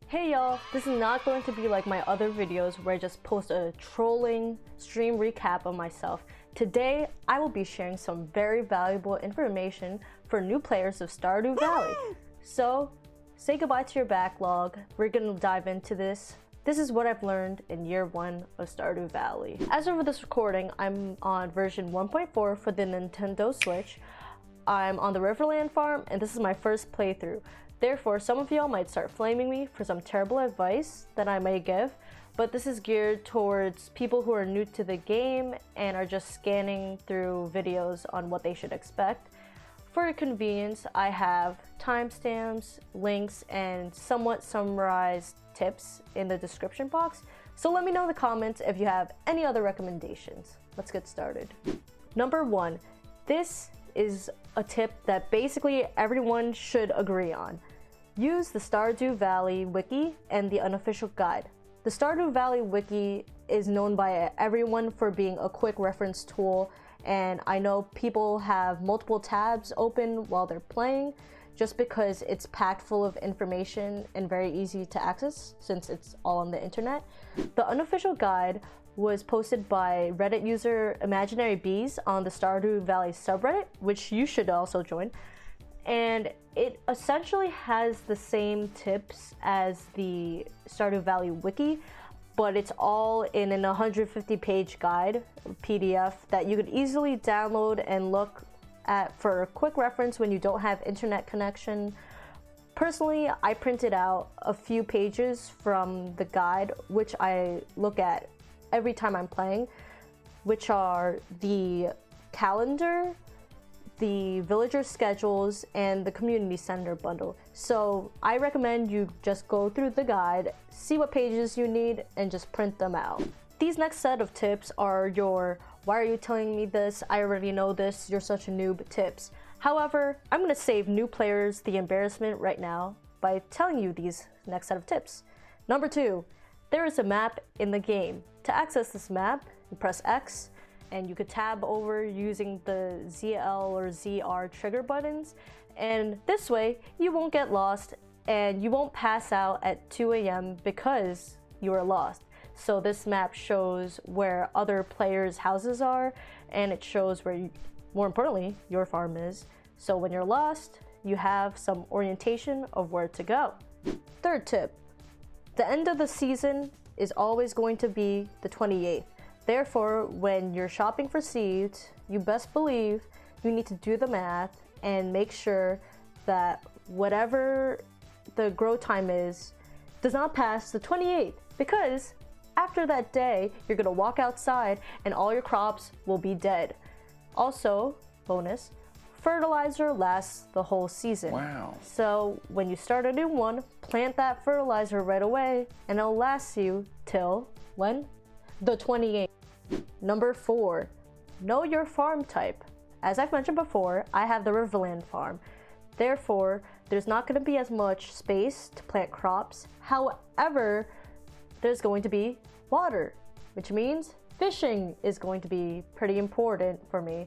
Hey y'all, this is not going to be like my other videos where I just post a trolling stream recap of myself. Today, I will be sharing some very valuable information for new players of Stardew Valley. So, say goodbye to your backlog. We're gonna dive into this. This is what I've learned in year 1 of Stardew Valley. As of this recording, I'm on version 1.4 for the Nintendo Switch. I'm on the Riverland Farm, and this is my first playthrough. Therefore, some of y'all might start flaming me for some terrible advice that I may give, but this is geared towards people who are new to the game and are just scanning through videos on what they should expect. For your convenience, I have timestamps, links, and somewhat summarized tips in the description box, so let me know in the comments if you have any other recommendations. Let's get started. Number 1, this is a tip that basically everyone should agree on. Use the Stardew Valley Wiki and the Unofficial Guide. The Stardew Valley Wiki is known by everyone for being a quick reference tool, and I know people have multiple tabs open while they're playing just because it's packed full of information and very easy to access since it's all on the internet. The Unofficial Guide was posted by Reddit user Imaginary Bees on the Stardew Valley subreddit, which you should also join. And it essentially has the same tips as the Stardew Valley Wiki, but it's all in an 150-page guide, PDF, that you could easily download and look at for a quick reference when you don't have internet connection. Personally, I printed out a few pages from the guide, which I look at every time I'm playing, which are the calendar, the villager schedules, and the community center bundle. So I recommend you just go through the guide, see what pages you need, and just print them out. These next set of tips are your "why are you telling me this? I already know this, you're such a noob" tips. However, I'm going to save new players the embarrassment right now by telling you these next set of tips. Number 2, there is a map in the game. To access this map, you press X, and you could tab over using the ZL or ZR trigger buttons, and this way you won't get lost and you won't pass out at 2 a.m. because you are lost. So this map shows where other players' houses are, and it shows where, more importantly, your farm is. So when you're lost, you have some orientation of where to go. Third tip, the end of the season is always going to be the 28th. Therefore, when you're shopping for seeds, you best believe you need to do the math and make sure that whatever the grow time is does not pass the 28th, because after that day, you're gonna walk outside and all your crops will be dead. Also, bonus, fertilizer lasts the whole season. Wow. So when you start a new one, plant that fertilizer right away and it'll last you till when? The 28th. Number 4, know your farm type. As I've mentioned before, I have the Riverland Farm. Therefore, there's not going to be as much space to plant crops. However, there's going to be water, which means fishing is going to be pretty important for me.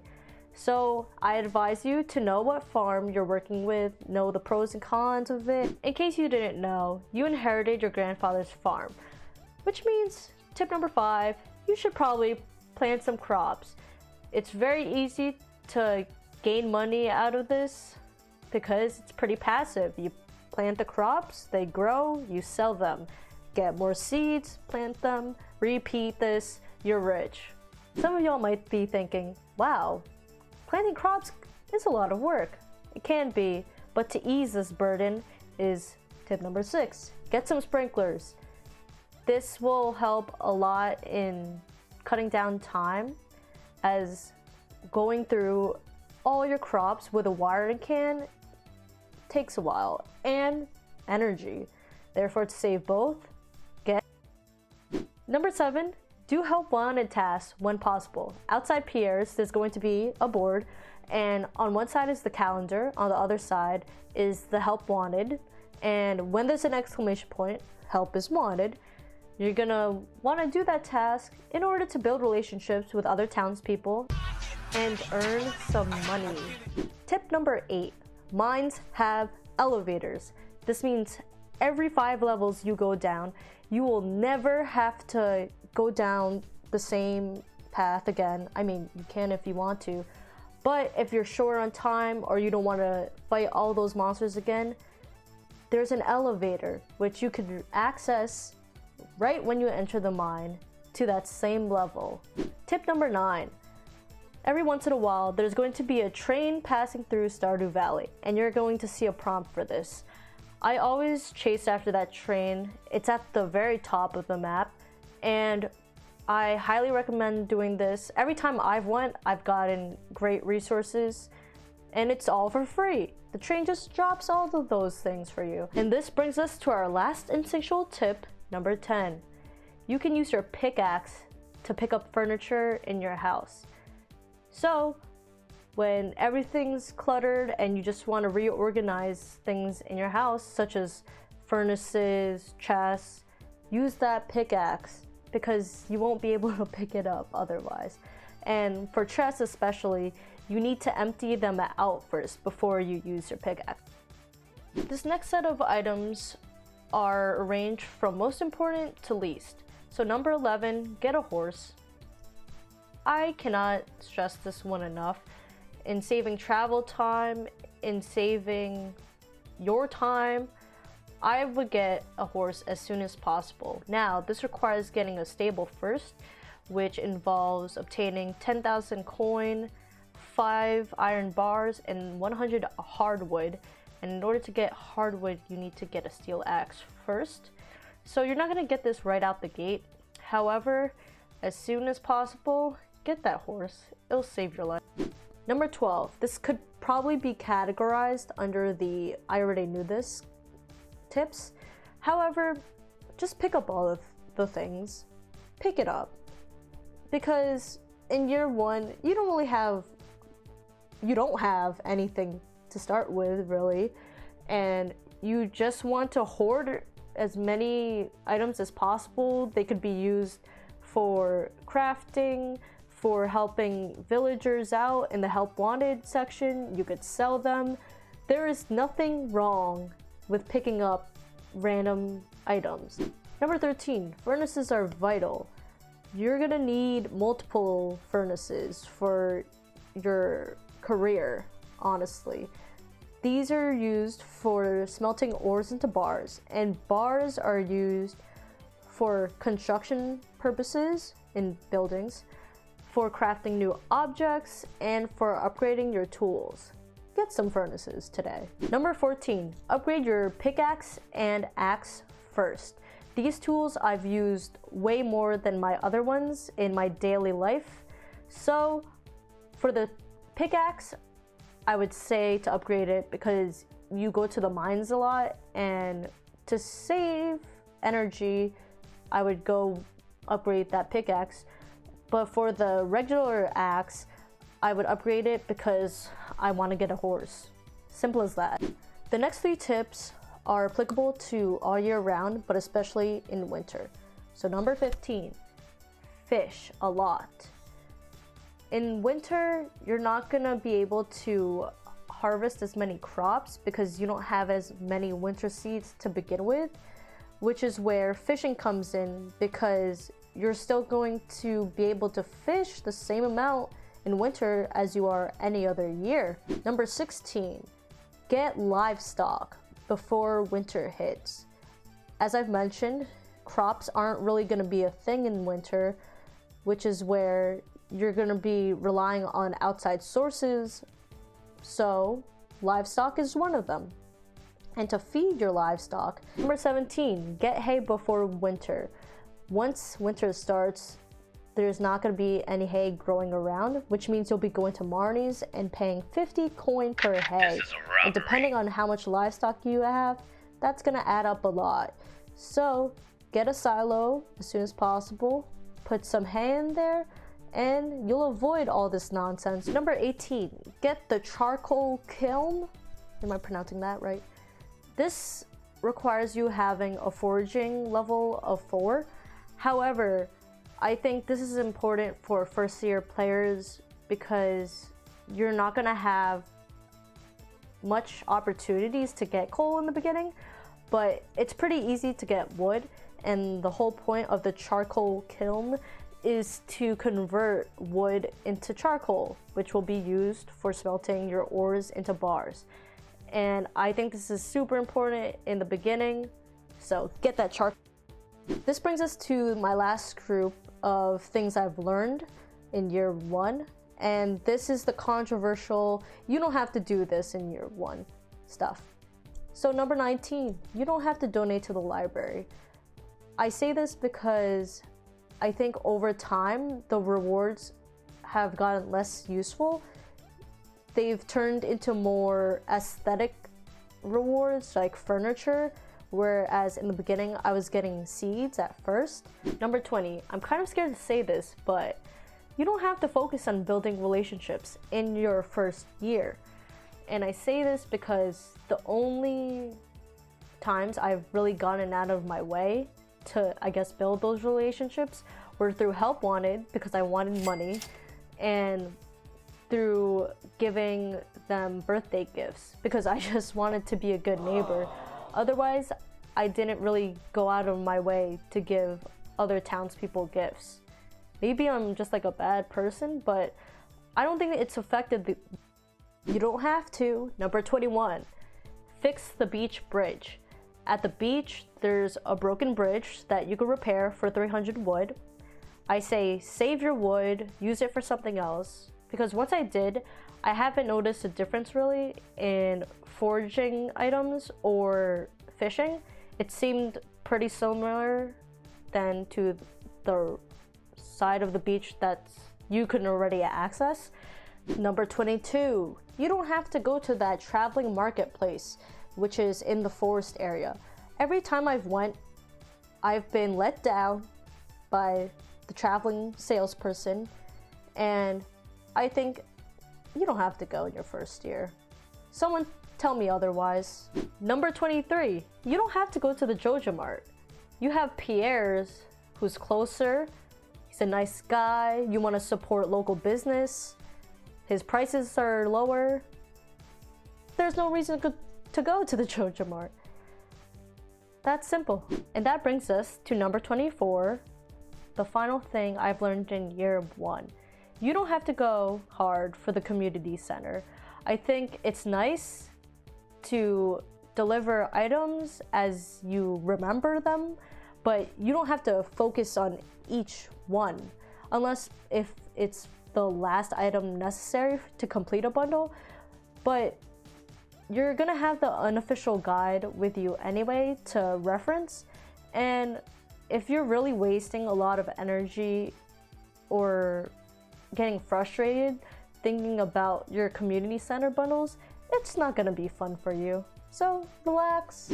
So I advise you to know what farm you're working with, know the pros and cons of it. In case you didn't know, you inherited your grandfather's farm, which means tip number 5, you should probably plant some crops. It's very easy to gain money out of this because it's pretty passive. You plant the crops, they grow, you sell them. Get more seeds, plant them, repeat this, you're rich. Some of y'all might be thinking, wow, planting crops is a lot of work. It can be, but to ease this burden is tip number 6. Get some sprinklers. This will help a lot in cutting down time, as going through all your crops with a watering can takes a while and energy. Therefore, to save both, get. Number 7, do help wanted tasks when possible. Outside Pierre's, there's going to be a board, and on one side is the calendar, on the other side is the help wanted, and when there's an exclamation point, help is wanted, you're gonna want to do that task in order to build relationships with other townspeople and earn some money. Tip number 8, mines have elevators. This means every 5 levels you go down, you will never have to go down the same path again. I mean, you can if you want to, but if you're short on time or you don't want to fight all those monsters again, there's an elevator which you could access right when you enter the mine to that same level. Tip number 9. Every once in a while, there's going to be a train passing through Stardew Valley, and you're going to see a prompt for this. I always chase after that train. It's at the very top of the map, and I highly recommend doing this. Every time I've went, I've gotten great resources, and it's all for free. The train just drops all of those things for you. And this brings us to our last instinctual tip, number 10. You can use your pickaxe to pick up furniture in your house. So, when everything's cluttered and you just want to reorganize things in your house, such as furnaces, chests, use that pickaxe because you won't be able to pick it up otherwise. And for chests especially, you need to empty them out first before you use your pickaxe. This next set of items are arranged from most important to least. So number 11, get a horse. I cannot stress this one enough. In saving travel time, in saving your time, I would get a horse as soon as possible. Now, this requires getting a stable first, which involves obtaining 10,000 coin, 5 iron bars, and 100 hardwood. And in order to get hardwood, you need to get a steel axe first. So you're not going to get this right out the gate. However, as soon as possible, get that horse. It'll save your life. Number 12. This could probably be categorized under the I already knew this tips. However, just pick up all of the things. Pick it up. Because in year 1, you don't have anything to start with, really. And you just want to hoard as many items as possible. They could be used for crafting, for helping villagers out in the help wanted section. You could sell them. There is nothing wrong with picking up random items. Number 13, furnaces are vital. You're gonna need multiple furnaces for your career, honestly. These are used for smelting ores into bars, and bars are used for construction purposes in buildings, for crafting new objects, and for upgrading your tools. Get some furnaces today. Number 14, upgrade your pickaxe and axe first. These tools I've used way more than my other ones in my daily life. So for the pickaxe, I would say to upgrade it because you go to the mines a lot, and to save energy, I would go upgrade that pickaxe. But for the regular axe, I would upgrade it because I want to get a horse. Simple as that. The next 3 tips are applicable to all year round, but especially in winter. So number 15, fish a lot. In winter, you're not gonna be able to harvest as many crops because you don't have as many winter seeds to begin with, which is where fishing comes in, because you're still going to be able to fish the same amount in winter as you are any other year. Number 16, get livestock before winter hits. As I've mentioned, crops aren't really gonna be a thing in winter, which is where you're gonna be relying on outside sources, so livestock is one of them. And to feed your livestock, number 17, get hay before winter. Once winter starts, there's not gonna be any hay growing around, which means you'll be going to Marnie's and paying 50 coin per hay. And depending on how much livestock you have, that's gonna add up a lot. So get a silo as soon as possible, put some hay in there, and you'll avoid all this nonsense. Number 18, get the charcoal kiln. Am I pronouncing that right? This requires you having a foraging level of 4. However, I think this is important for first year players because you're not gonna have much opportunities to get coal in the beginning, but it's pretty easy to get wood, and the whole point of the charcoal kiln is to convert wood into charcoal, which will be used for smelting your ores into bars. And I think this is super important in the beginning, so get that charcoal. This brings us to my last group of things I've learned in year 1, and this is the controversial, you don't have to do this in year 1 stuff. So number 19, you don't have to donate to the library. I say this because I think over time, the rewards have gotten less useful. They've turned into more aesthetic rewards like furniture, whereas in the beginning I was getting seeds at first. Number 20, I'm kind of scared to say this, but you don't have to focus on building relationships in your first year. And I say this because the only times I've really gotten out of my way to, I guess, build those relationships were through help wanted because I wanted money, and through giving them birthday gifts because I just wanted to be a good neighbor. Otherwise, I didn't really go out of my way to give other townspeople gifts. Maybe I'm just like a bad person, but I don't think it's affected you don't have to. Number 21, fix the beach bridge. At the beach, there's a broken bridge that you can repair for 300 wood. I say save your wood, use it for something else, because once I did, I haven't noticed a difference really in foraging items or fishing. It seemed pretty similar than to the side of the beach that you can already access. Number 22, you don't have to go to that traveling marketplace, which is in the forest area. Every time I've been let down by the traveling salesperson, and I think you don't have to go in your first year. Someone tell me otherwise. Number 23, you don't have to go to the JojaMart. You have Pierre's, who's closer. He's a nice guy. You want to support local business. His prices are lower. There's no reason to go to the JojaMart. That's simple. And that brings us to number 24, the final thing I've learned in year 1. You don't have to go hard for the community center. I think it's nice to deliver items as you remember them, but you don't have to focus on each one, unless if it's the last item necessary to complete a bundle. But you're gonna have the unofficial guide with you anyway to reference, and if you're really wasting a lot of energy or getting frustrated thinking about your community center bundles, it's not gonna be fun for you. So relax.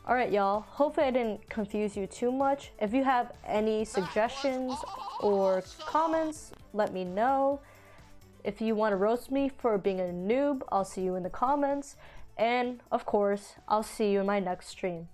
Alright y'all, hopefully I didn't confuse you too much. If you have any suggestions or comments, let me know. If you want to roast me for being a noob, I'll see you in the comments. And of course, I'll see you in my next stream.